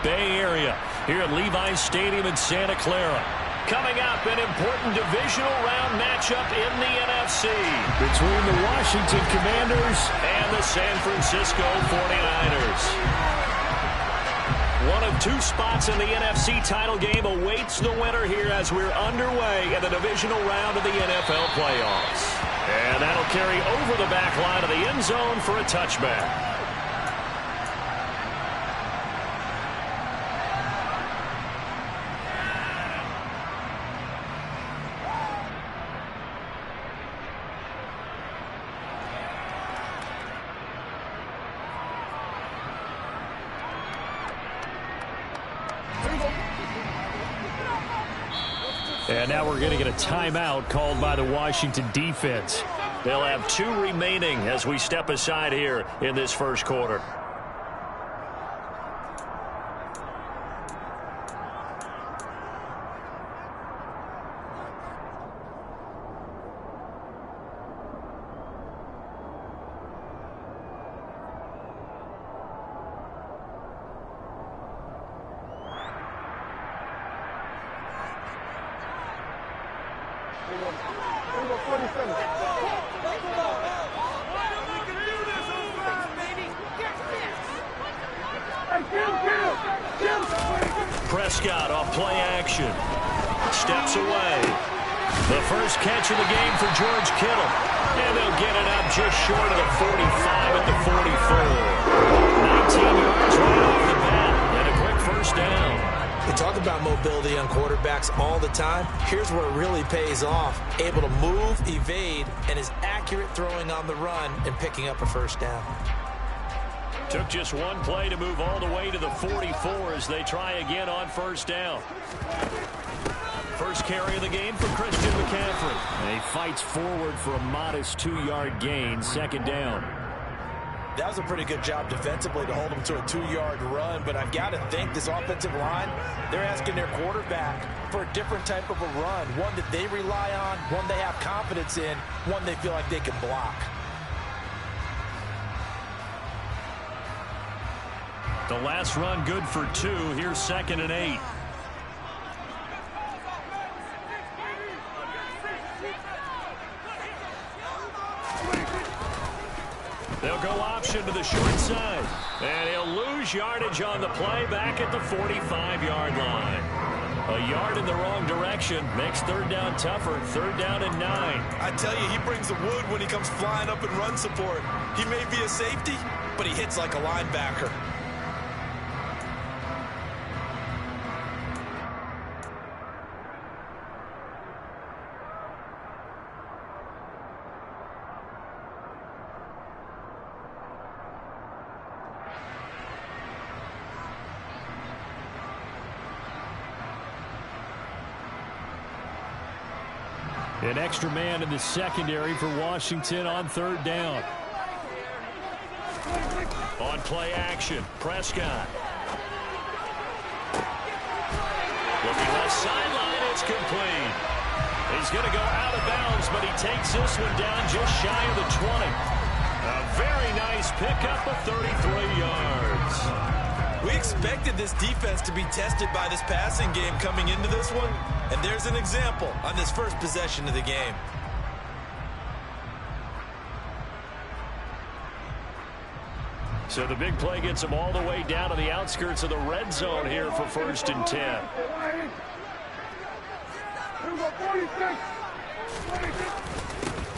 Bay Area here at Levi's Stadium in Santa Clara. Coming up, an important divisional round matchup in the NFC between the Washington Commanders and the San Francisco 49ers. One of two spots in the NFC title game awaits the winner here as we're underway in the divisional round of the NFL playoffs. And that'll carry over the back line of the end zone for a touchback. And now we're going to get a timeout called by the Washington defense. They'll have 2 remaining as we step aside here in this first quarter. Prescott off play action. Steps away. The first catch of the game for George Kittle. And they'll get it up just short of the 45 at the 44. 19 yards right off the bat. And a quick first down. We talk about mobility on quarterbacks all the time. Here's where it really pays off. Able to move, evade, and is accurate throwing on the run and picking up a first down. Took just one play to move all the way to the 44 as they try again on first down. First carry of the game for Christian McCaffrey. And he fights forward for a modest 2-yard gain, second down. That was a pretty good job defensively to hold him to a 2-yard run, but I've got to think this offensive line, they're asking their quarterback for a different type of a run, one that they rely on, one they have confidence in, one they feel like they can block. The last run good for 2. Here's 2nd and 8. They'll go option to the short side. And he'll lose yardage on the play back at the 45-yard line. A yard in the wrong direction makes third down tougher. 3rd down and 9. I tell you, he brings the wood when he comes flying up in run support. He may be a safety, but he hits like a linebacker. An extra man in the secondary for Washington on 3rd down. On play action, Prescott. Looking left sideline, it's complete. He's going to go out of bounds, but he takes this one down just shy of the 20. A very nice pickup of 33 yards. We expected this defense to be tested by this passing game coming into this one, and there's an example on this first possession of the game. So the big play gets them all the way down to the outskirts of the red zone here for 1st and 10.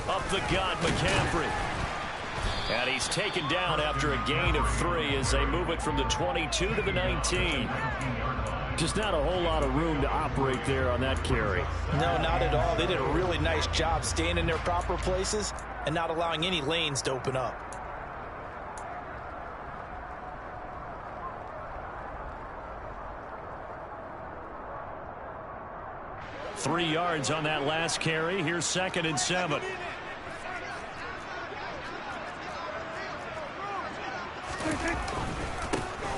Up the gut, McCaffrey. And he's taken down after a gain of 3 as they move it from the 22 to the 19. Just not a whole lot of room to operate there on that carry. No, not at all. They did a really nice job staying in their proper places and not allowing any lanes to open up. Three yards on that last carry. Here's 2nd and 7.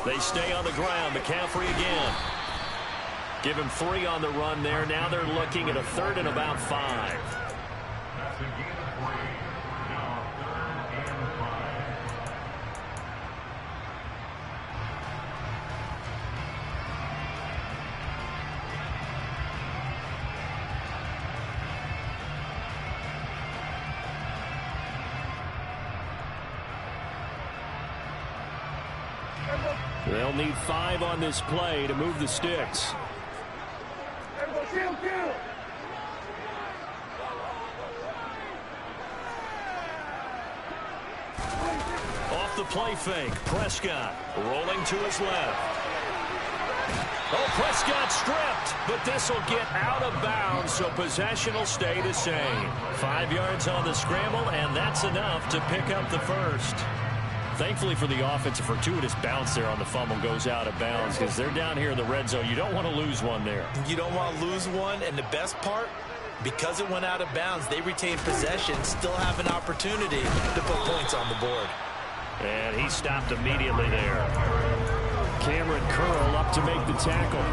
They stay on the ground. McCaffrey again. Give him 3 on the run there. Now they're looking at a 3rd and about 5. They'll need 5 on this play to move the sticks. Off the play fake, Prescott rolling to his left. Oh, Prescott stripped, but this will get out of bounds, so possession will stay the same. 5 yards on the scramble, and that's enough to pick up the first. Thankfully for the offense, a fortuitous bounce there on the fumble goes out of bounds because they're down here in the red zone. You don't want to lose one there. You don't want to lose one, and the best part, because it went out of bounds, they retain possession, still have an opportunity to put points on the board. And he stopped immediately there. Cameron Curl up to make the tackle.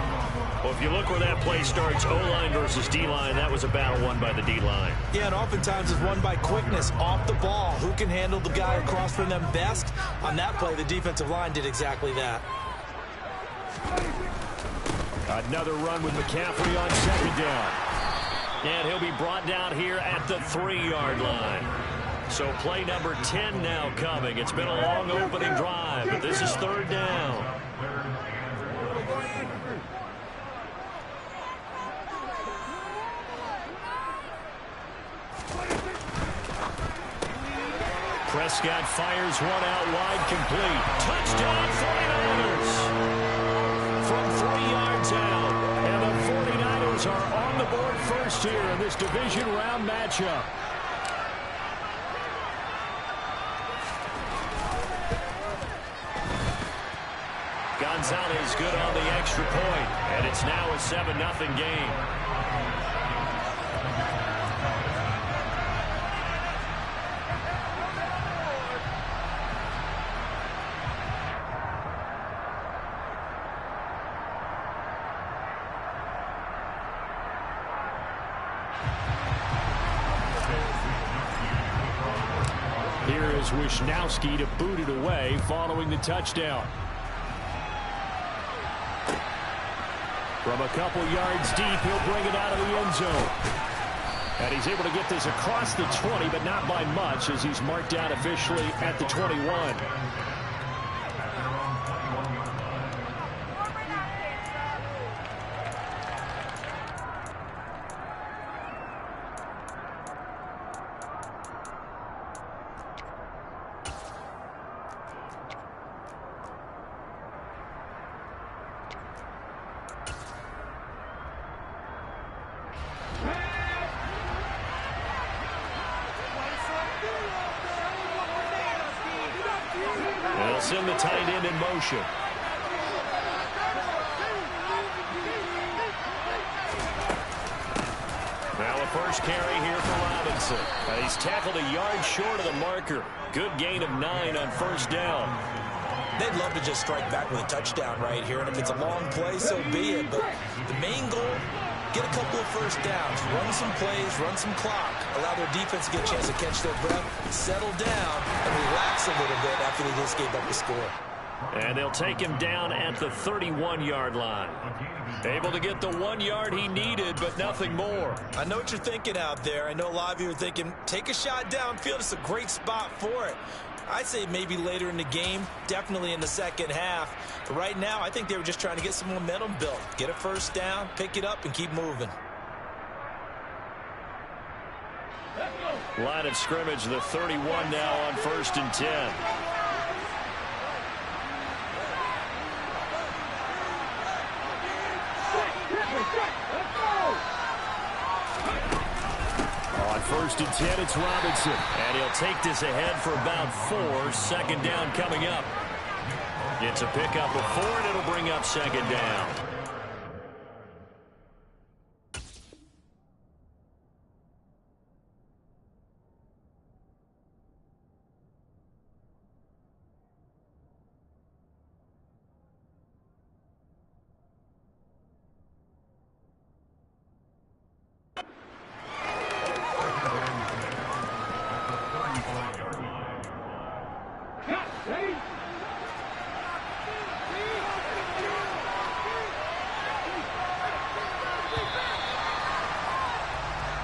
Well, if you look where that play starts, O-line versus D-line, that was a battle won by the D-line. Yeah, and oftentimes it's won by quickness off the ball. Who can handle the guy across from them best? On that play, the defensive line did exactly that. Another run with McCaffrey on second down. And he'll be brought down here at the 3-yard line. So play number 10 now coming. It's been a long opening drive, but this is 3rd down. Prescott fires one out wide, complete. Touchdown 49ers! From 3 yards out. And the 49ers are on the board first here in this division round matchup. Gonzalez good on the extra point, and it's now a 7-0 game. Here is Wisnowski to boot it away following the touchdown. From a couple yards deep, he'll bring it out of the end zone. And he's able to get this across the 20, but not by much, as he's marked down officially at the 21. They'll send the tight end in motion. Now a first carry here for Robinson. And he's tackled a yard short of the marker. Good gain of 9 on first down. They'd love to just strike back with a touchdown right here, and if it's a long play, so be it. But the main goal, get a couple of first downs, run some plays, run some clock, allow their defense to get a chance to catch their breath, settle down, and relax a little bit after they just gave up the score. And they'll take him down at the 31-yard line. Able to get the 1 yard he needed, but nothing more. I know what you're thinking out there. I know a lot of you are thinking, take a shot downfield. It's a great spot for it. I'd say maybe later in the game, definitely in the second half. But right now, I think they were just trying to get some momentum built. Get a first down, pick it up, and keep moving. Line of scrimmage, the 31 now on 1st and 10. On 1st and 10, it's Robinson. And he'll take this ahead for about 4. 2nd down coming up. It's a pickup of 4, and it'll bring up 2nd down.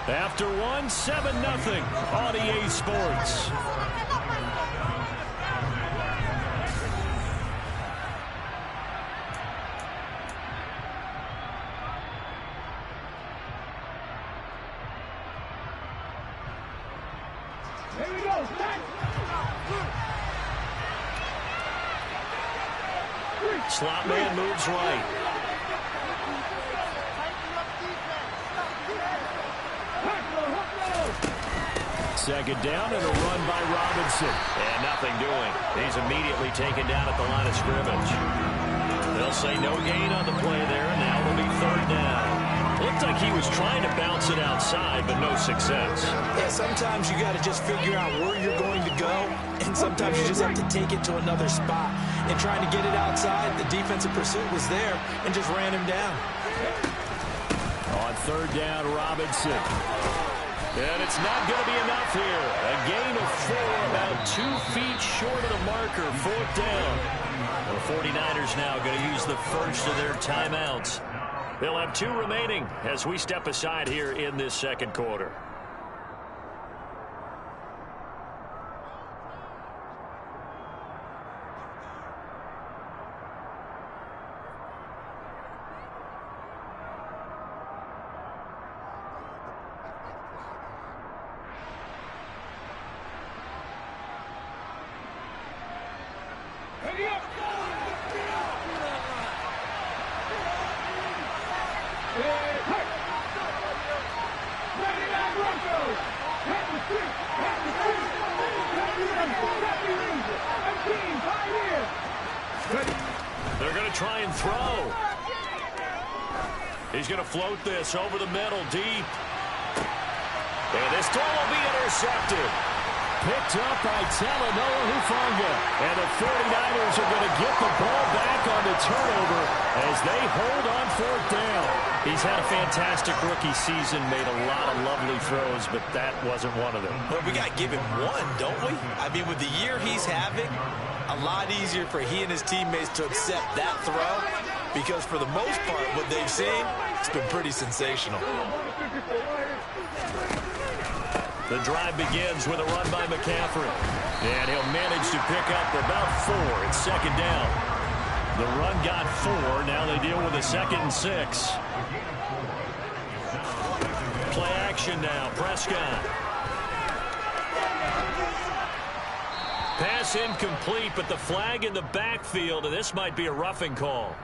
After 1, 7-0 on EA Sports. Slot man moves right. Second down and a run by Robinson. And nothing doing. He's immediately taken down at the line of scrimmage. They'll say no gain on the play there, and now it'll be third down. Looked like he was trying to bounce it outside, but no success. Yeah, sometimes you got to just figure out where you're going to go, and sometimes you just have to take it to another spot. And trying to get it outside, the defensive pursuit was there and just ran him down. On third down, Robinson. And it's not going to be enough here. A gain of 4, about 2 feet short of the marker, fourth down. The 49ers now going to use the first of their timeouts. They'll have 2 remaining as we step aside here in this second quarter. They're going to try and throw. He's going to float this over the middle, deep. And this throw will be intercepted. Picked up by Talanoa Hufanga. And the 49ers are going to get the ball back on the turnover as they hold on fourth down. He's had a fantastic rookie season, made a lot of lovely throws, but that wasn't one of them. Well, we got to give him one, don't we? I mean, with the year he's having, a lot easier for he and his teammates to accept that throw because for the most part, what they've seen, it's been pretty sensational. The drive begins with a run by McCaffrey. And he'll manage to pick up about 4. It's second down. The run got 4. Now they deal with a 2nd and 6. Play action now. Prescott. Pass incomplete, but the flag in the backfield, and this might be a roughing call.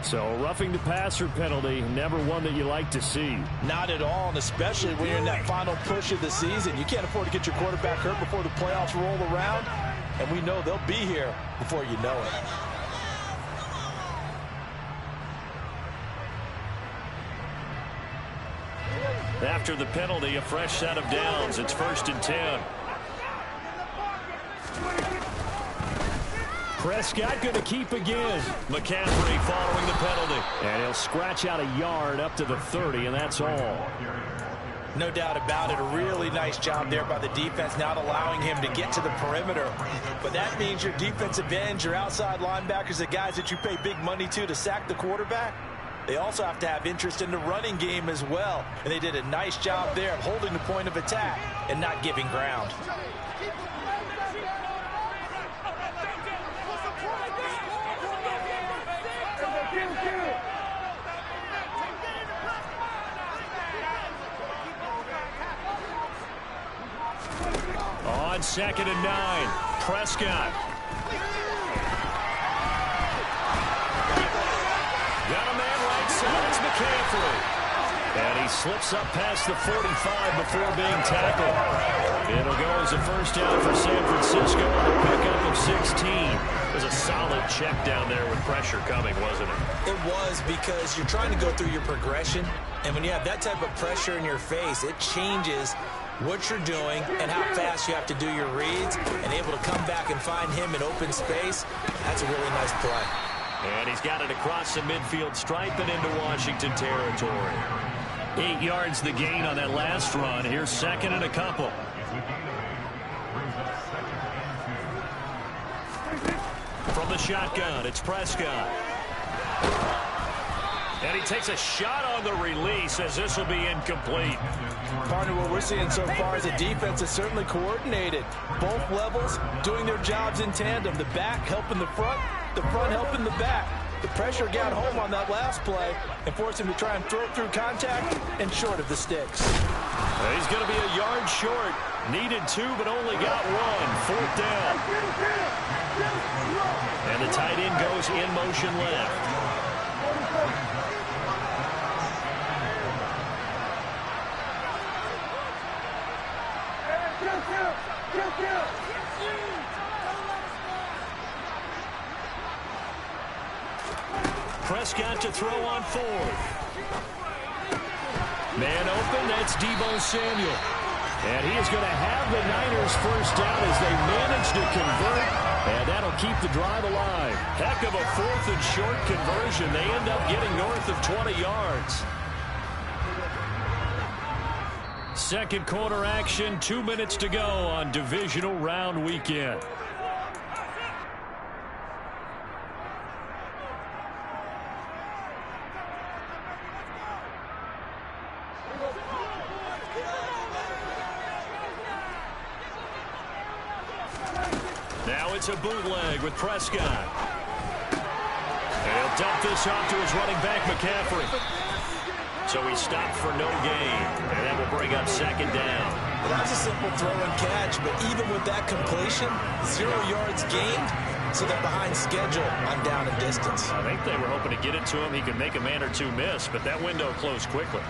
So, roughing the passer penalty, never one that you like to see. Not at all, and especially when you're in that final push of the season. You can't afford to get your quarterback hurt before the playoffs roll around, and we know they'll be here before you know it. After the penalty, a fresh set of downs. It's 1st and 10. Prescott going to keep again. McCaffrey following the penalty. And he'll scratch out a yard up to the 30, and that's all. No doubt about it. A really nice job there by the defense, not allowing him to get to the perimeter. But that means your defensive ends, your outside linebackers, the guys that you pay big money to sack the quarterback, they also have to have interest in the running game as well. And they did a nice job there of holding the point of attack and not giving ground. On 2nd and 9, Prescott. Got a man right side. It's McCaffrey. And he slips up past the 45 before being tackled. It'll go as a first down for San Francisco on a pickup of 16. It was a solid check down there with pressure coming, wasn't it? It was, because you're trying to go through your progression, and when you have that type of pressure in your face, it changes what you're doing and how fast you have to do your reads, and able to come back and find him in open space. That's a really nice play. And he's got it across the midfield stripe and into Washington territory. 8 yards the gain on that last run. Here's 2nd and a couple. From the shotgun, it's Prescott. And he takes a shot on the release as this will be incomplete. Partner, what we're seeing so far is the defense is certainly coordinated. Both levels doing their jobs in tandem. The back helping the front helping the back. The pressure got home on that last play and forced him to try and throw it through contact and short of the sticks. He's going to be a yard short. Needed 2, but only got 1. 4th down. And the tight end goes in motion left. Prescott to throw on 4th. Man open, that's Deebo Samuel. And he is going to have the Niners first down as they manage to convert. And that'll keep the drive alive. Heck of a 4th and short conversion. They end up getting north of 20 yards. Second quarter action, 2 minutes to go on divisional round weekend. Now it's a bootleg with Prescott. And he'll dump this off to his running back, McCaffrey. So he stopped for no gain. And that will bring up 2nd down. Well, that's a simple throw and catch, but even with that completion, 0 yards gained, so they're behind schedule on down and distance. I think they were hoping to get it to him. He could make a man or two miss, but that window closed quickly.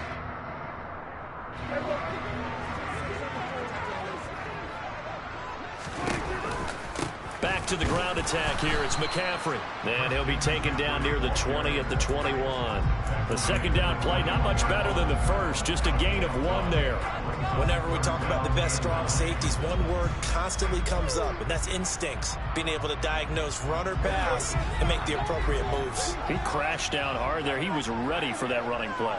Back to the ground attack here. It's McCaffrey. And he'll be taken down near the 20 at the 21. The 2nd down play, not much better than the first. Just a gain of 1 there. Whenever we talk about the best strong safeties, one word constantly comes up, and that's instincts. Being able to diagnose run or pass and make the appropriate moves. He crashed down hard there. He was ready for that running play.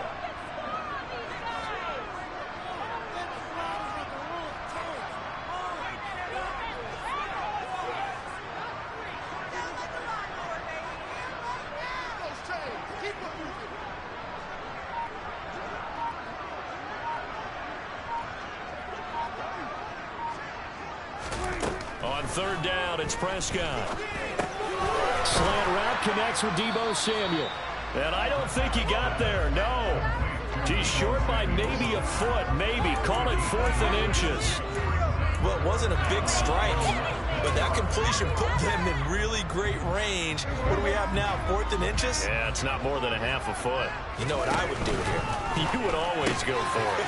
On 3rd down, it's Prescott. Slant route connects with Deebo Samuel. And I don't think he got there, no. He's short by maybe a foot, maybe. Call it 4th and inches. Well, it wasn't a big strike, but that completion put them in really great range. What do we have now, 4th and inches? Yeah, it's not more than a half a foot. You know what I would do here? You would always go for it.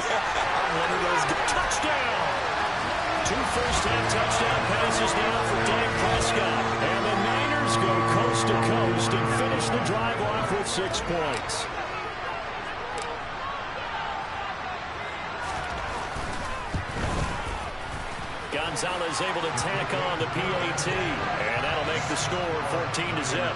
One of those touchdown! 2 first-half touchdown passes now for Dak Prescott. And the Niners go coast to coast and finish the drive off with 6 points. Gonzalez able to tack on the PAT. And that'll make the score 14-0.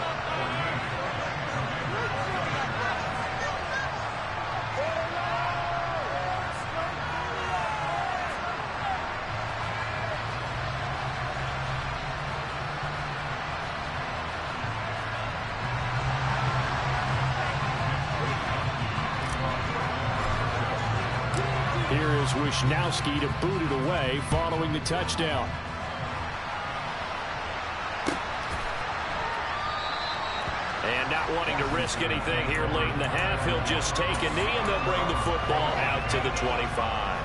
Here is Wisnowski to boot it away following the touchdown. And not wanting to risk anything here late in the half, he'll just take a knee and they'll bring the football out to the 25.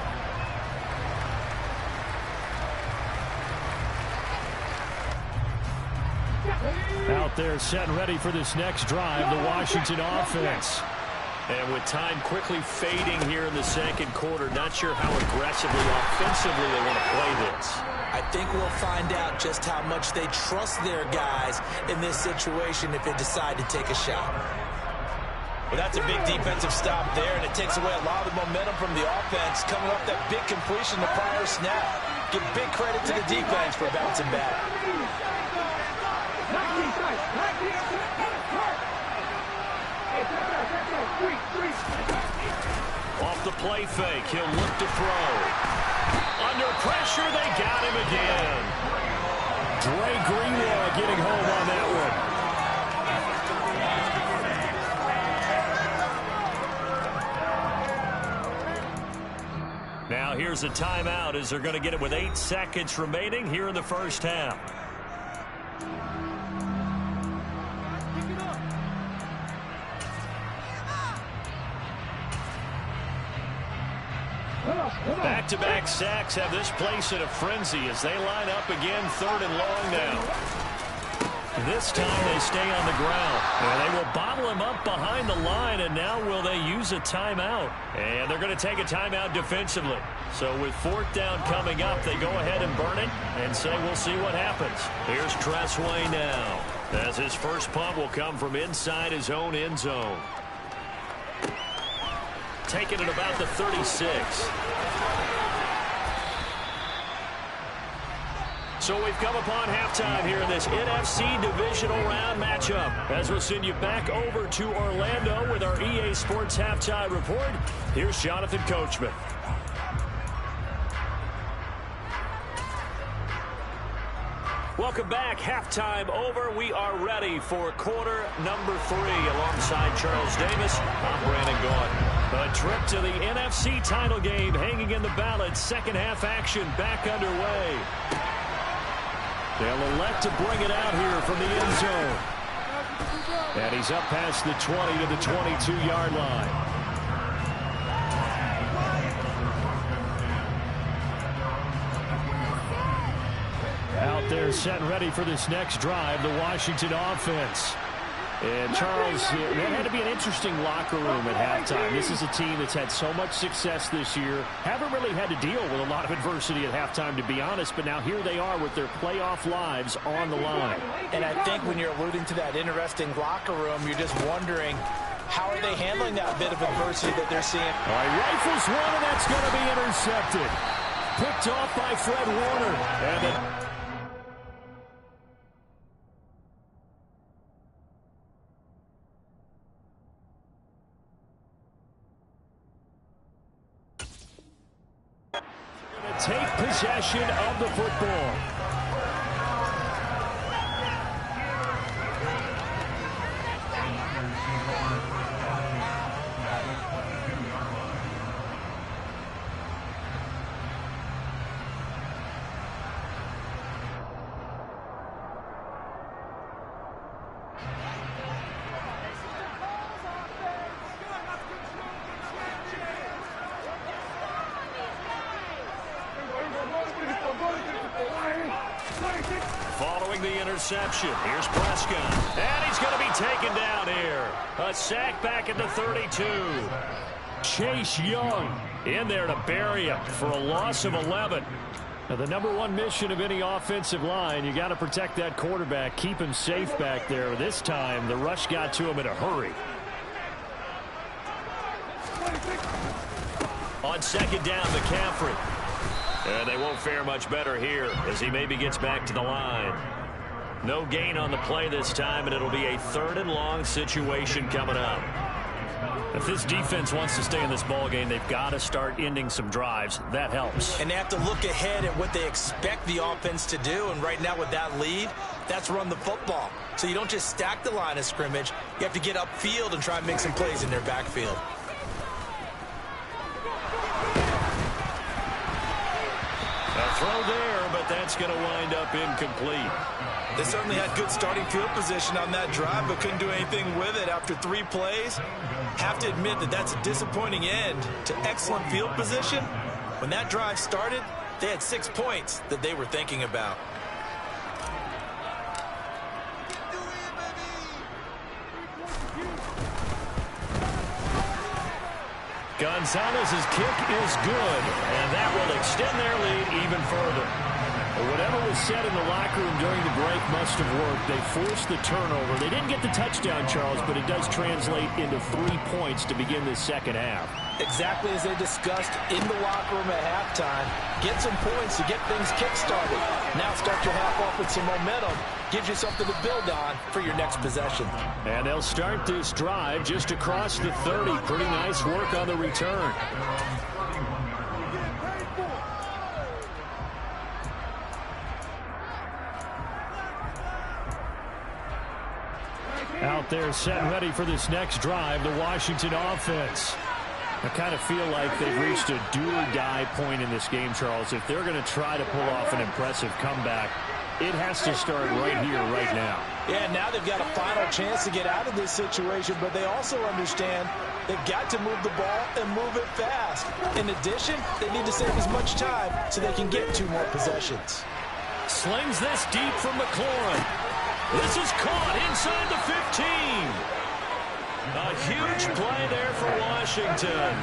Out there set and ready for this next drive, the Washington offense. And with time quickly fading here in the second quarter, not sure how aggressively, offensively they want to play this. I think we'll find out just how much they trust their guys in this situation if they decide to take a shot. Well, that's a big defensive stop there, and it takes away a lot of the momentum from the offense coming off that big completion the prior snap. Give big credit to the defense for bouncing back. Off the play fake, he'll look to throw. Under pressure, they got him again. Dre Greenlaw getting home on that one. Now here's a timeout as they're going to get it with 8 seconds remaining here in the first half. Back-to-back sacks have this place in a frenzy as they line up again, 3rd and long now. This time they stay on the ground. And they will bottle him up behind the line, and now will they use a timeout? And they're going to take a timeout defensively. So with 4th down coming up, they go ahead and burn it and say we'll see what happens. Here's Tressway now, as his first punt will come from inside his own end zone. Taking it about the 36. So we've come upon halftime here in this NFC Divisional Round matchup. As we'll send you back over to Orlando with our EA Sports Halftime Report, here's Jonathan Coachman. Welcome back. Halftime over. We are ready for quarter number 3. Alongside Charles Davis, I'm Brandon Gaudin. A trip to the NFC title game hanging in the balance. Second half action back underway. They'll elect to bring it out here from the end zone. And he's up past the 20 to the 22-yard line. Out there set and ready for this next drive, the Washington offense. And Charles, that had to be an interesting locker room at halftime. This is a team that's had so much success this year. Haven't really had to deal with a lot of adversity at halftime, to be honest. But now here they are with their playoff lives on the line. And I think when you're alluding to that interesting locker room, you're just wondering, how are they handling that bit of adversity that they're seeing? All right, rifles one, and that's going to be intercepted. Picked off by Fred Warner. And then take possession of the football. Following the interception, here's Prescott. And he's going to be taken down here. A sack back at the 32. Chase Young in there to bury him for a loss of 11. Now, the number one mission of any offensive line, you got to protect that quarterback, keep him safe back there. This time, the rush got to him in a hurry. On second down, McCaffrey. And they won't fare much better here as he maybe gets back to the line. No gain on the play this time, and it'll be a 3rd and long situation coming up. If this defense wants to stay in this ball game, they've got to start ending some drives. That helps. And they have to look ahead at what they expect the offense to do. And right now with that lead, that's run the football. So you don't just stack the line of scrimmage. You have to get upfield and try and make some plays in their backfield. A throw there, but that's going to wind up incomplete. They certainly had good starting field position on that drive, but couldn't do anything with it after 3 plays. Have to admit that that's a disappointing end to excellent field position. When that drive started, they had 6 points that they were thinking about. Gonzalez's kick is good, and that will extend their lead even further. Whatever was said in the locker room during the break must have worked. They forced the turnover. They didn't get the touchdown, Charles, but it does translate into 3 points to begin this second half. Exactly as they discussed in the locker room at halftime. Get some points to get things kick-started. Now start your half off with some momentum. Gives you something to build on for your next possession. And they'll start this drive just across the 30. Pretty nice work on the return. Out there set and ready for this next drive, the Washington offense. I kind of feel like they've reached a do-or-die point in this game, Charles. If they're going to try to pull off an impressive comeback, it has to start right here, right now. Yeah, now they've got a final chance to get out of this situation, but they also understand they've got to move the ball and move it fast. In addition, they need to save as much time so they can get 2 more possessions. Slings this deep from McLaurin. This is caught inside the 15. A huge play there for Washington.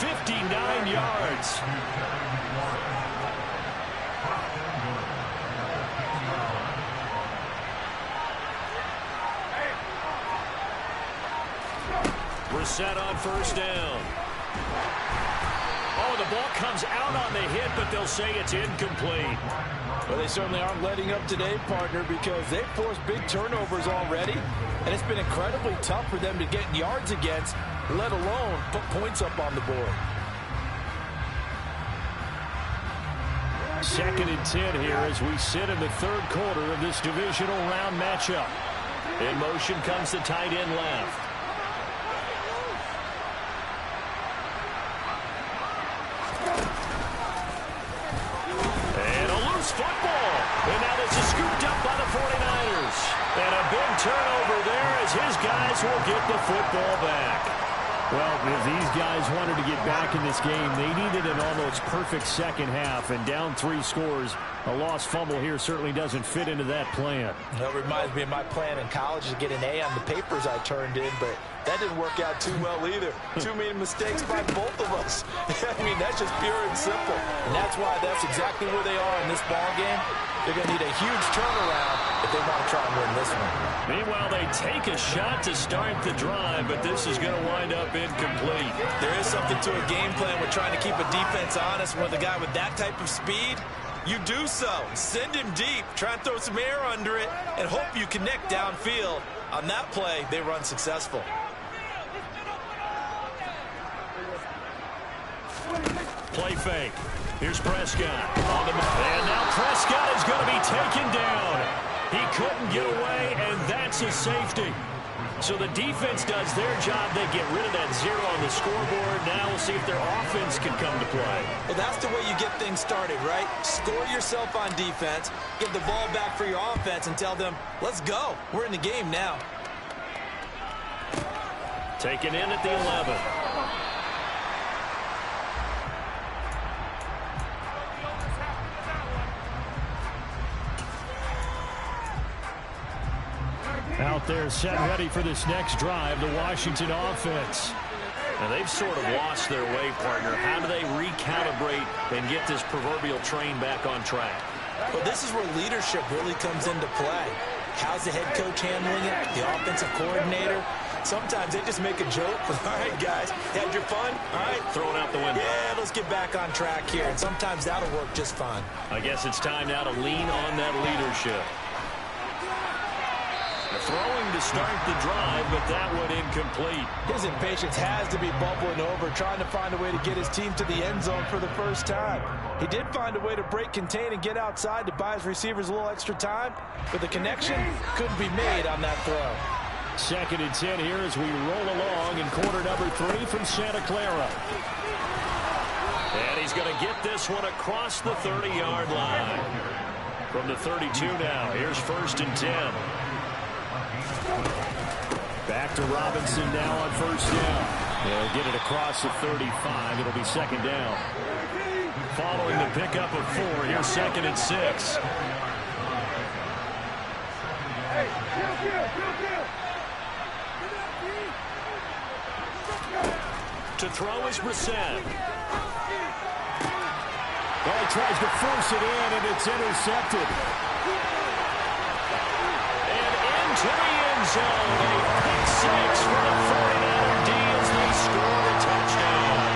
59 yards. Set on first down. Oh, the ball comes out on the hit, but they'll say it's incomplete. Well, they certainly aren't letting up today, partner, because they've forced big turnovers already, and it's been incredibly tough for them to get yards against, let alone put points up on the board. 2nd and 10 here as we sit in the 3rd quarter of this divisional round matchup. In motion comes the tight end left. Football. And now this is scooped up by the 49ers. And a big turnover there as his guys will get the football back. Well, if these guys wanted to get back in this game, they needed an almost perfect second half. And down 3 scores, a lost fumble here certainly doesn't fit into that plan. That reminds me of my plan in college to get an A on the papers I turned in, but that didn't work out too well either. Too many mistakes by both of us. I mean, that's just pure and simple. And that's why that's exactly where they are in this ball game. They're going to need a huge turnaround if they want to try and win this one. Meanwhile, they take a shot to start the drive, but this is going to wind up incomplete. There is something to a game plan with trying to keep a defense honest. With a guy with that type of speed, you do so. Send him deep. Try and throw some air under it and hope you connect downfield. On that play, they run successful. Play fake. Here's Prescott. And now Prescott is going to be taken down. He couldn't get away, and that's a safety. So the defense does their job. They get rid of that 0 on the scoreboard. Now we'll see if their offense can come to play. Well, that's the way you get things started, right? Score yourself on defense, give the ball back for your offense, and tell them, let's go. We're in the game now. Taken in at the 11. Out there set ready for this next drive, the Washington offense. And they've sort of lost their way, partner. How do they recalibrate and get this proverbial train back on track? Well, this is where leadership really comes into play. How's the head coach handling it? The offensive coordinator? Sometimes they just make a joke. All right, guys, had your fun? All right. Throw it out the window. Yeah, let's get back on track here. And sometimes that'll work just fine. I guess it's time now to lean on that leadership. Throwing to start the drive, but that one incomplete. His impatience has to be bubbling over, trying to find a way to get his team to the end zone for the first time. He did find a way to break contain and get outside to buy his receivers a little extra time, but the connection couldn't be made on that throw. 2nd and 10 here as we roll along in quarter number 3 from Santa Clara. And he's going to get this one across the 30-yard line. From the 32 now, here's 1st and 10. Back to Robinson now on 1st down. They'll get it across the 35. It'll be 2nd down. Following the pickup of 4, here's 2nd and 6. To throw is Brissett. Well, he tries to force it in, and it's intercepted. To the end zone, a pick 6 for the 49er D as they score a touchdown.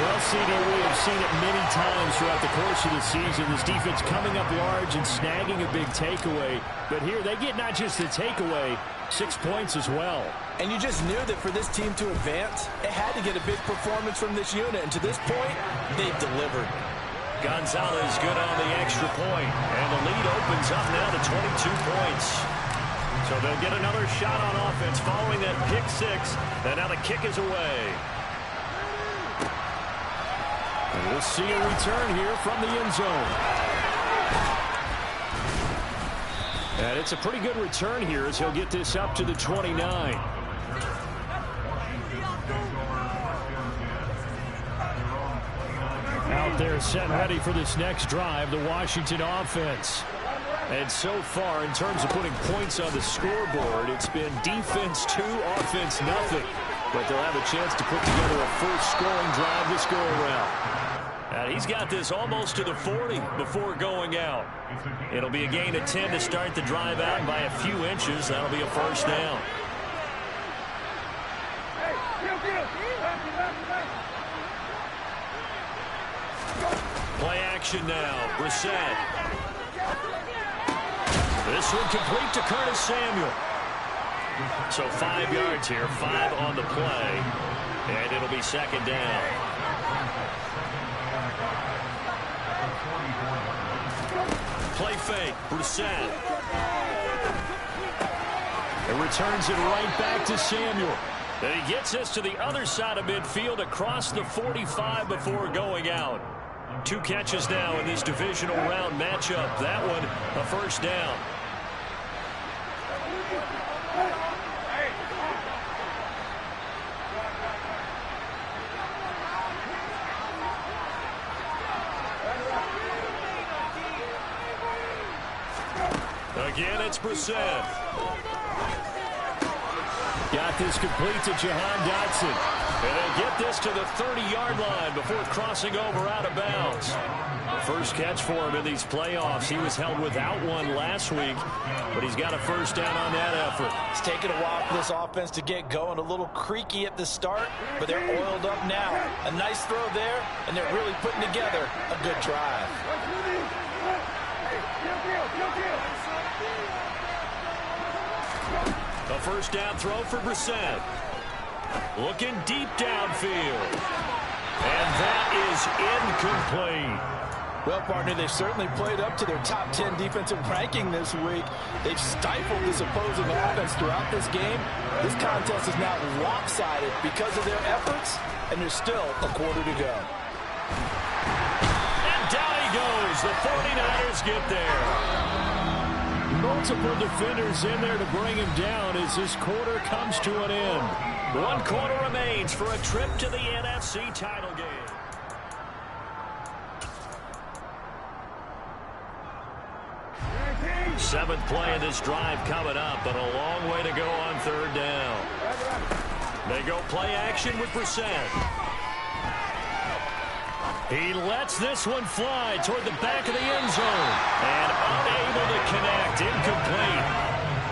Well, CD, we have seen it many times throughout the course of the season. This defense coming up large and snagging a big takeaway. But here they get not just the takeaway, 6 points as well. And you just knew that for this team to advance, it had to get a big performance from this unit. And to this point, they've delivered. Gonzalez good on the extra point, and the lead opens up now to 22 points. So they'll get another shot on offense following that pick 6, and now the kick is away. And we'll see a return here from the end zone. And it's a pretty good return here as he'll get this up to the 29. Out there set ready for this next drive, the Washington offense. And so far, in terms of putting points on the scoreboard, it's been defense 2, offense nothing. But they'll have a chance to put together a full scoring drive this go-around. And he's got this almost to the 40 before going out. It'll be a gain of 10 to start the drive out, and by a few inches, that'll be a first down. Play action now. Brissett. This one complete to Curtis Samuel. So 5 yards here, 5 on the play, and it'll be second down. Play fake, Brissett. And returns it right back to Samuel. And he gets us to the other side of midfield across the 45 before going out. 2 catches now in this divisional round matchup. That one, a first down. Again, it's Brissett. Got this complete to Jahan Dotson. And they'll get this to the 30-yard line before crossing over out of bounds. First catch for him in these playoffs. He was held without one last week, but he's got a first down on that effort. It's taken a while for this offense to get going. A little creaky at the start, but they're oiled up now. A nice throw there, and they're really putting together a good drive. A first down throw for Brissett. Looking deep downfield. And that is incomplete. Well, partner, they've certainly played up to their top 10 defensive ranking this week. They've stifled this opposing offense throughout this game. This contest is now lopsided because of their efforts, and there's still a quarter to go. And down he goes. The 49ers get there. Multiple defenders in there to bring him down as this quarter comes to an end. 1 quarter remains for a trip to the NFC title game. Seventh play of this drive coming up, but a long way to go on third down. They go play action with Brissett. He lets this one fly toward the back of the end zone. And unable to connect. Incomplete.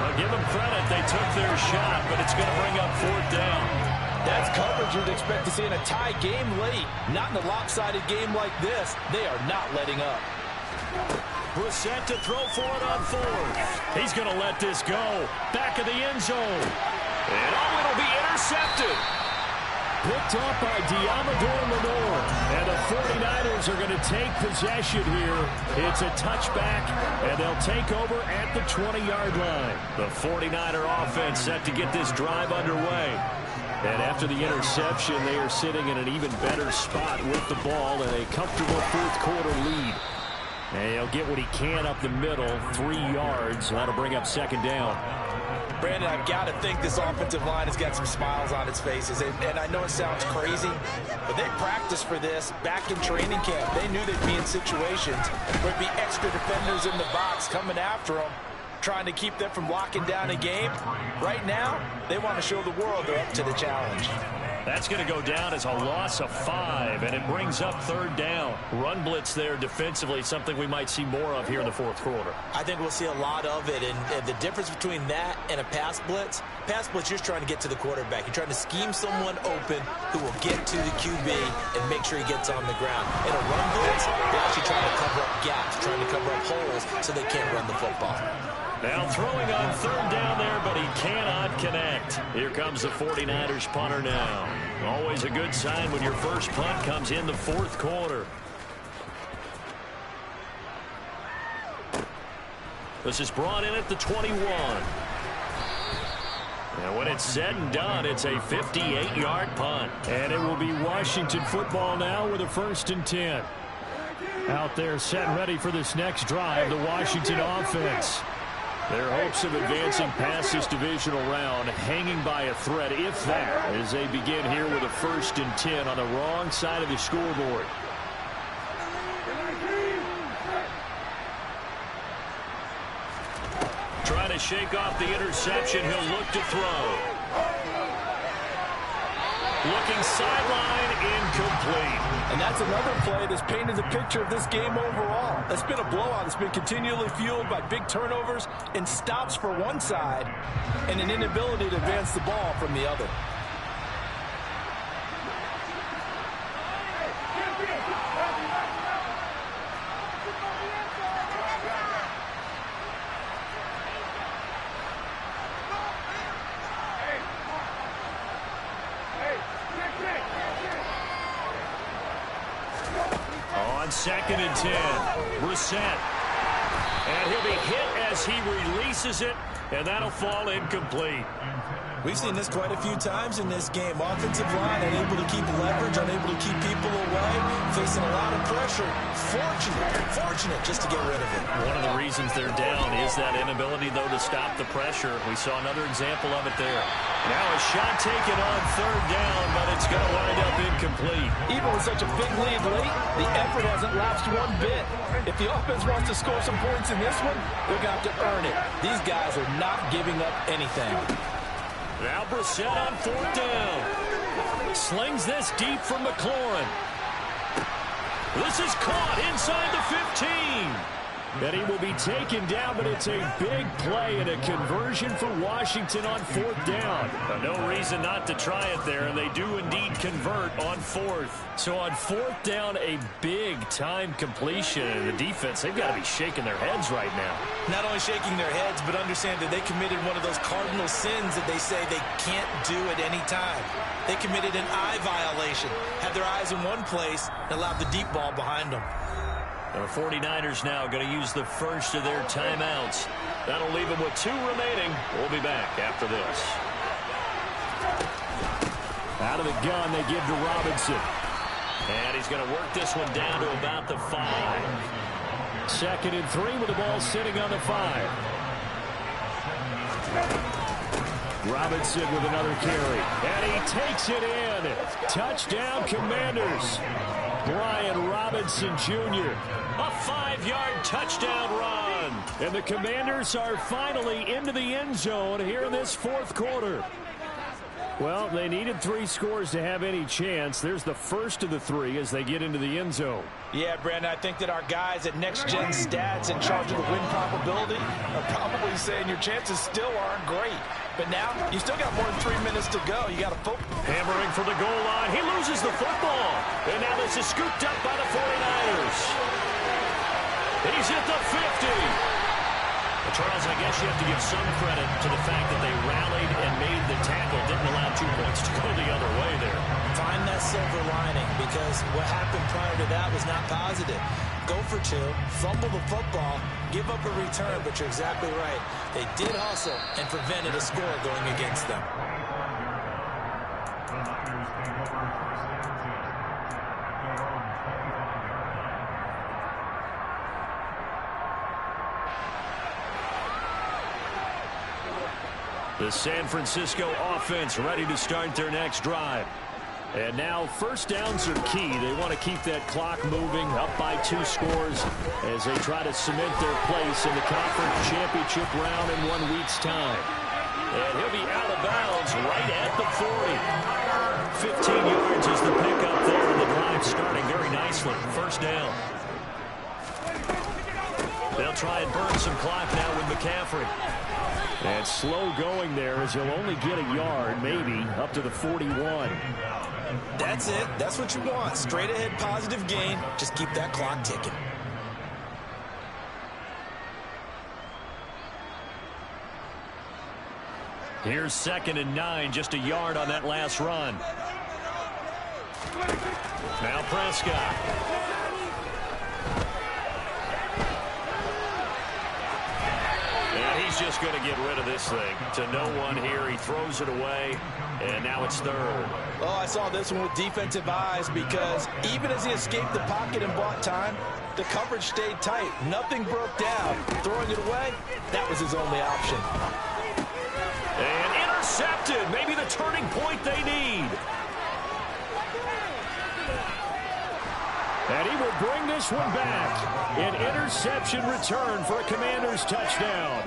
I'll give them credit. They took their shot, but it's going to bring up fourth down. That's coverage you'd expect to see in a tie game late. Not in a lopsided game like this. They are not letting up. Brissett to throw for it on fourth. He's going to let this go. Back of the end zone. And it'll be intercepted. Picked up by Diamador Lenore. And the 49ers are going to take possession here. It's a touchback, and they'll take over at the 20-yard line. The 49er offense set to get this drive underway. And after the interception, they are sitting in an even better spot with the ball and a comfortable fourth-quarter lead. And he'll get what he can up the middle, 3 yards. That'll bring up second down. Brandon, I've got to think this offensive line has got some smiles on its faces. And I know it sounds crazy, but they practiced for this back in training camp. They knew they'd be in situations where there'd be extra defenders in the box coming after them, trying to keep them from locking down a game. Right now, they want to show the world they're up to the challenge. That's going to go down as a loss of 5, and it brings up third down. Run blitz there defensively, something we might see more of here in the fourth quarter. I think we'll see a lot of it, and the difference between that and a pass blitz, you're just trying to get to the quarterback. You're trying to scheme someone open who will get to the QB and make sure he gets on the ground. In a run blitz, they're actually trying to cover up gaps, trying to cover up holes so they can't run the football. Now throwing on third down there, but he cannot connect. Here comes the 49ers punter now. Always a good sign when your first punt comes in the fourth quarter. This is brought in at the 21. And when it's said and done, it's a 58-yard punt. And it will be Washington football now with a 1st and 10. Out there set and ready for this next drive, the Washington offense. Their hopes of advancing past this divisional round hanging by a thread, if that, as they begin here with a 1st and 10 on the wrong side of the scoreboard. Trying to shake off the interception. He'll look to throw. Looking sideline, incomplete. And that's another play that's painted the picture of this game overall. It's been a blowout. It's been continually fueled by big turnovers and stops for one side and an inability to advance the ball from the other. On 2nd and 10, Brissett. And he'll be hit as he releases it, and that'll fall incomplete. We've seen this quite a few times in this game. Offensive line unable to keep leverage, unable to keep people away, facing a lot of pressure. Fortunate just to get rid of it. One of the reasons they're down is that inability, though, to stop the pressure. We saw another example of it there. Now a shot taken on 3rd down, but it's going to wind up incomplete. Even with such a big lead late, the effort hasn't lapsed one bit. If the offense wants to score some points in this one, they're going to have to earn it. These guys are not giving up anything. Now Brissett on 4th down. Slings this deep from McLaurin. This is caught inside the 15. And he will be taken down, but it's a big play and a conversion for Washington on 4th down. No reason not to try it there, and they do indeed convert on 4th. So on 4th down, a big-time completion. And the defense, they've got to be shaking their heads right now. Not only shaking their heads, but understand that they committed one of those cardinal sins that they say they can't do at any time. They committed an eye violation, had their eyes in one place, and allowed the deep ball behind them. The 49ers now going to use the first of their timeouts. That'll leave them with 2 remaining. We'll be back after this. Out of the gun, they give to Robinson. And he's going to work this one down to about the 5. 2nd and 3 with the ball sitting on the 5. Robinson with another carry. And he takes it in. Touchdown, Commanders. Brian Robinson Jr. A 5-yard touchdown run. And the Commanders are finally into the end zone here in this 4th quarter. Well, they needed 3 scores to have any chance. There's the first of the 3 as they get into the end zone. Yeah, Brandon, I think that our guys at Next Gen Stats in charge of the win probability are probably saying your chances still aren't great. But now, you still got more than 3 minutes to go. You got to focus. Hammering for the goal line. He loses the football. And now this is scooped up by the 49ers. He's at the 50. Charles, I guess you have to give some credit to the fact that they rallied and made the tackle, didn't allow 2 points to go the other way there. Find that silver lining, because what happened prior to that was not positive. Go for 2, fumble the football, give up a return, but you're exactly right. They did hustle and prevented a score going against them. The San Francisco offense ready to start their next drive. And now 1st downs are key. They want to keep that clock moving, up by 2 scores as they try to cement their place in the conference championship round in 1 week's time. And he'll be out of bounds right at the 40. 15 yards is the pickup there, and the drive starting very nicely. 1st down. They'll try and burn some clock now with McCaffrey. And slow going there as he'll only get a yard, maybe, up to the 41. That's it. That's what you want. Straight ahead positive gain. Just keep that clock ticking. Here's 2nd and 9, just a yard on that last run. Now Prescott. And he's just going to get rid of this thing. To no one here. He throws it away, and now it's 3rd. Oh, I saw this one with defensive eyes, because even as he escaped the pocket and bought time, The coverage stayed tight. Nothing broke down. Throwing it away, that was his only option. And intercepted. Maybe the turning point they need. And he will bring this one back. An interception return for a Commanders touchdown.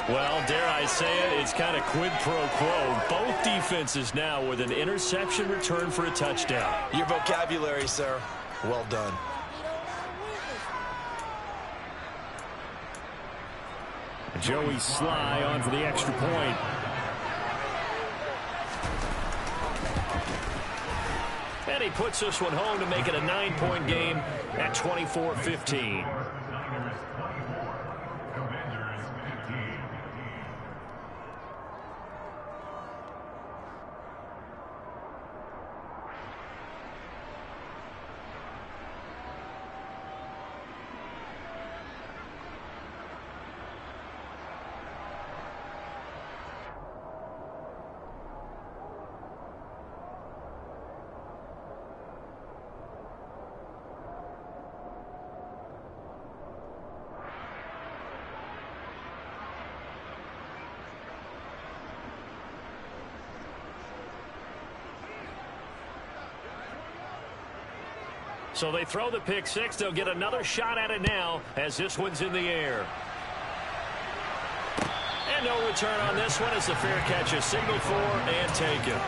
Well, dare I say it, it's kind of quid pro quo. Both defenses now with an interception return for a touchdown. Your vocabulary, sir. Well done. Joey Sly on for the extra point. And he puts this one home to make it a 9-point game at 24-15. So they throw the pick six. They'll get another shot at it now as this one's in the air. And no return on this one as the fair catch is signaled for and taken.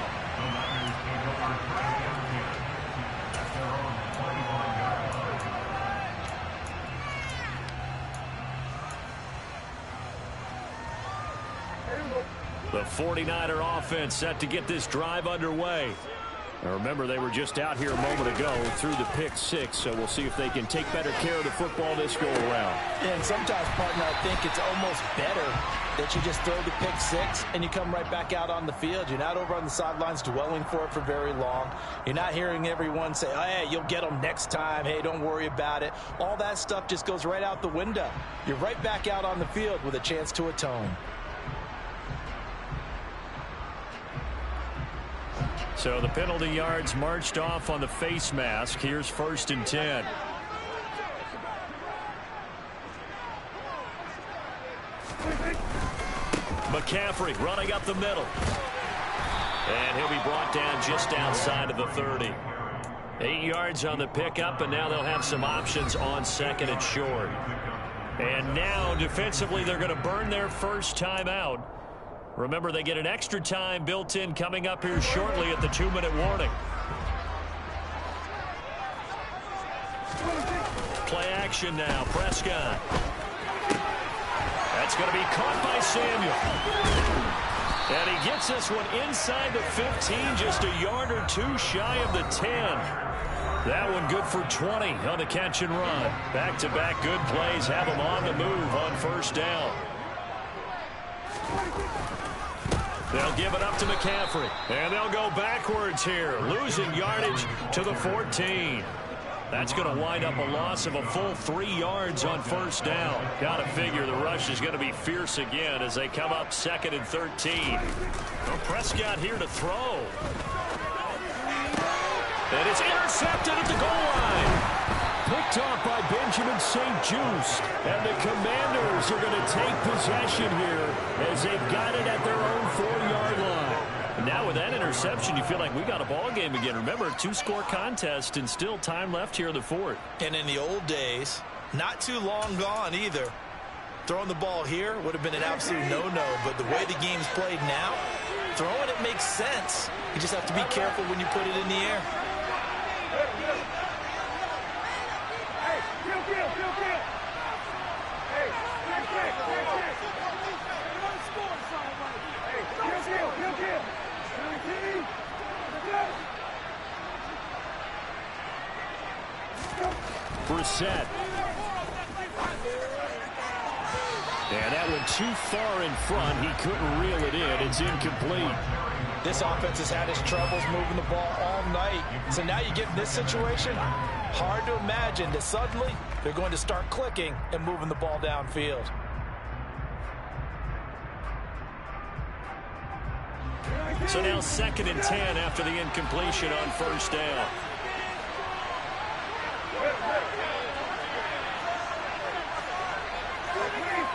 The 49er offense set to get this drive underway. Now remember, they were just out here a moment ago through the pick six, so we'll see if they can take better care of the football this go-around. And sometimes, partner, I think it's almost better that you just throw the pick six and you come right back out on the field. You're not over on the sidelines dwelling for it for very long. You're not hearing everyone say, oh, hey, you'll get them next time. Hey, don't worry about it. All that stuff just goes right out the window. You're right back out on the field with a chance to atone. So the penalty yards marched off on the face mask. Here's 1st and 10. McCaffrey running up the middle. And he'll be brought down just outside of the 30. 8 yards on the pickup, and now they'll have some options on 2nd and short. And now defensively they're going to burn their first time out. Remember, they get an extra time built in coming up here shortly at the 2-minute warning. Play action now. Prescott. That's going to be caught by Samuel. And he gets this one inside the 15, just a yard or two shy of the 10. That one good for 20 on the catch and run. Back-to-back good plays have them on the move on 1st down. They'll give it up to McCaffrey. And they'll go backwards here, losing yardage to the 14. That's going to wind up a loss of a full 3 yards on 1st down. Got to figure the rush is going to be fierce again as they come up 2nd and 13. Well, Prescott here to throw. And it's intercepted at the goal line. Picked off by Benjamin St-Juste. And the Commanders are going to take possession here as they've got it at their own 4-yard line. And now with that interception, you feel like we got a ball game again. Remember, a 2-score contest and still time left here in the 4th. And in the old days, not too long gone either. Throwing the ball here would have been an absolute no-no, but the way the game's played now, throwing it makes sense. You just have to be careful when you put it in the air. Brissett. And that one too far in front. He couldn't reel it in. It's incomplete. This offense has had its troubles moving the ball all night. So now you get in this situation, hard to imagine that suddenly they're going to start clicking and moving the ball downfield. So now 2nd and 10 after the incompletion on 1st down.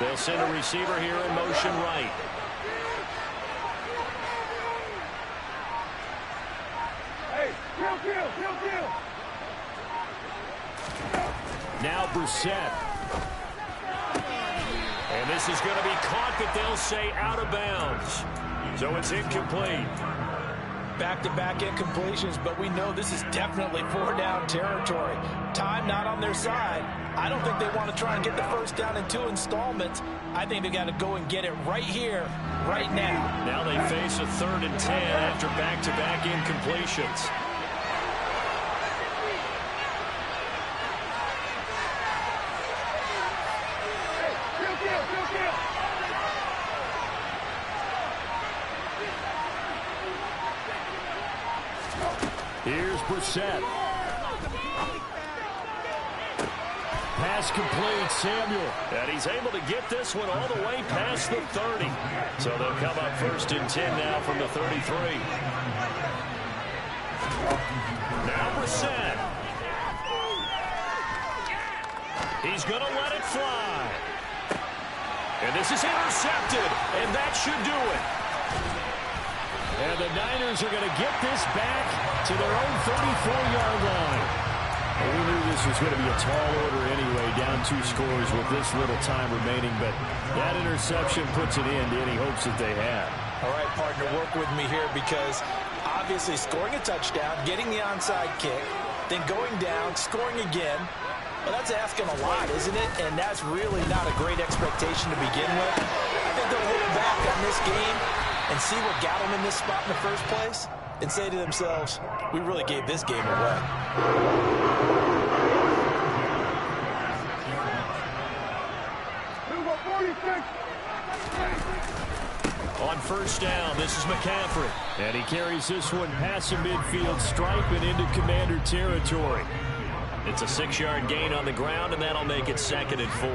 They'll send a receiver here in motion right. Now Brissett. And this is going to be caught, but they'll say out of bounds. So it's incomplete. Back-to-back incompletions, but we know this is definitely 4-down territory. Time not on their side. I don't think they want to try and get the first down in 2 installments. I think they got to go and get it right here, right now. Now they face a 3rd and 10 after back-to-back incompletions. Here's Brissett. Pass complete, Samuel. And he's able to get this one all the way past the 30. So they'll come up 1st and 10 now from the 33. Now Brissett. He's going to let it fly. And this is intercepted, and that should do it. And the Niners are going to get this back to their own 34-yard line. Well, we knew this was going to be a tall order anyway, down 2 scores with this little time remaining, but that interception puts an end to any hopes that they had. All right, partner, work with me here because obviously scoring a touchdown, getting the onside kick, then going down, scoring again. Well, that's asking a lot, isn't it? And that's really not a great expectation to begin with. I think they'll look back on this game and see what got them in this spot in the first place and say to themselves, we really gave this game away. On 1st down, this is McCaffrey. And he carries this one past the midfield stripe and into Commander territory. It's a 6-yard gain on the ground, and that'll make it 2nd and 4.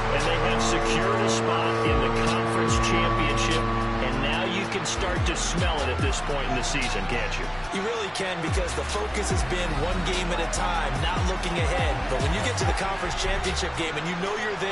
And they have secured a spot in the conference championship, and now you can start to smell it at this point in the season, can't you? You really can, because the focus has been one game at a time, not looking ahead. But when you get to the conference championship game and you know you're there,